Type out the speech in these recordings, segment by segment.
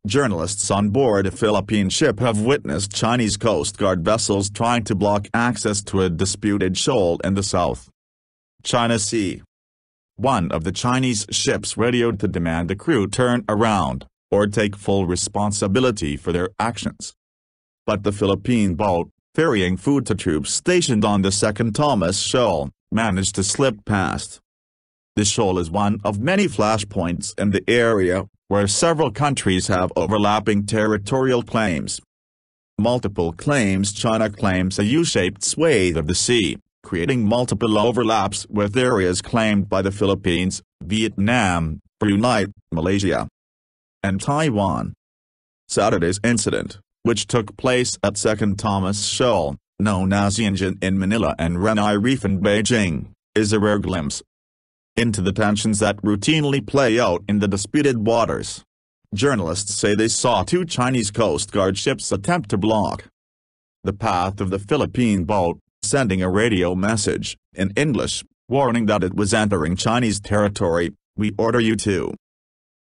Journalists on board a Philippine ship have witnessed Chinese Coast Guard vessels trying to block access to a disputed shoal in the South China Sea. One of the Chinese ships radioed to demand the crew turn around, or take full responsibility for their actions. But the Philippine boat, ferrying food to troops stationed on the Second Thomas Shoal, managed to slip past. The shoal is one of many flashpoints in the area, where several countries have overlapping territorial claims. Multiple claims. China claims a U-shaped swathe of the sea, creating multiple overlaps with areas claimed by the Philippines, Vietnam, Brunei, Malaysia, and Taiwan. Saturday's incident, which took place at Second Thomas Shoal, known as Ayungin in Manila and Ren'ai Reef in Beijing, is a rare glimpse into the tensions that routinely play out in the disputed waters. Journalists say they saw two Chinese Coast Guard ships attempt to block the path of the Philippine boat, sending a radio message, in English, warning that it was entering Chinese territory. "We order you to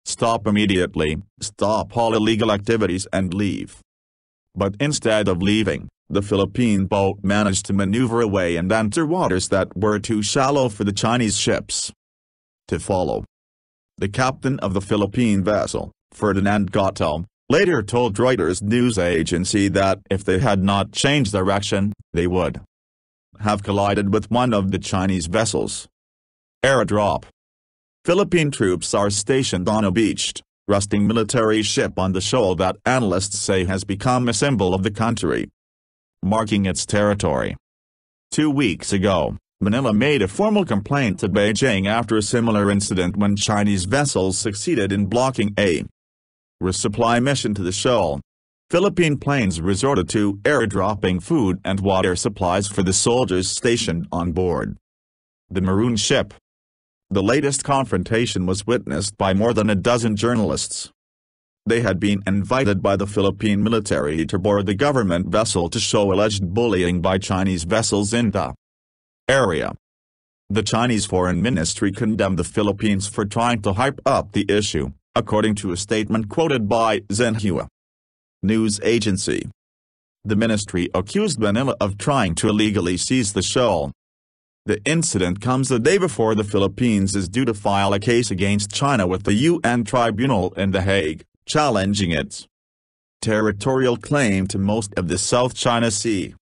stop immediately, stop all illegal activities and leave." But instead of leaving, the Philippine boat managed to maneuver away and enter waters that were too shallow for the Chinese ships to follow. The captain of the Philippine vessel, Ferdinand Gatto, later told Reuters news agency that if they had not changed direction, they would have collided with one of the Chinese vessels. Airdrop. Philippine troops are stationed on a beached, rusting military ship on the shoal that analysts say has become a symbol of the country, marking its territory. 2 weeks ago, Manila made a formal complaint to Beijing after a similar incident when Chinese vessels succeeded in blocking a resupply mission to the shoal. Philippine planes resorted to airdropping food and water supplies for the soldiers stationed on board the maroon ship. The latest confrontation was witnessed by more than a dozen journalists. They had been invited by the Philippine military to board the government vessel to show alleged bullying by Chinese vessels in the area. The Chinese Foreign Ministry condemned the Philippines for trying to hype up the issue, according to a statement quoted by Xinhua news agency. The ministry accused Manila of trying to illegally seize the shoal. The incident comes the day before the Philippines is due to file a case against China with the UN Tribunal in The Hague, challenging its territorial claim to most of the South China Sea.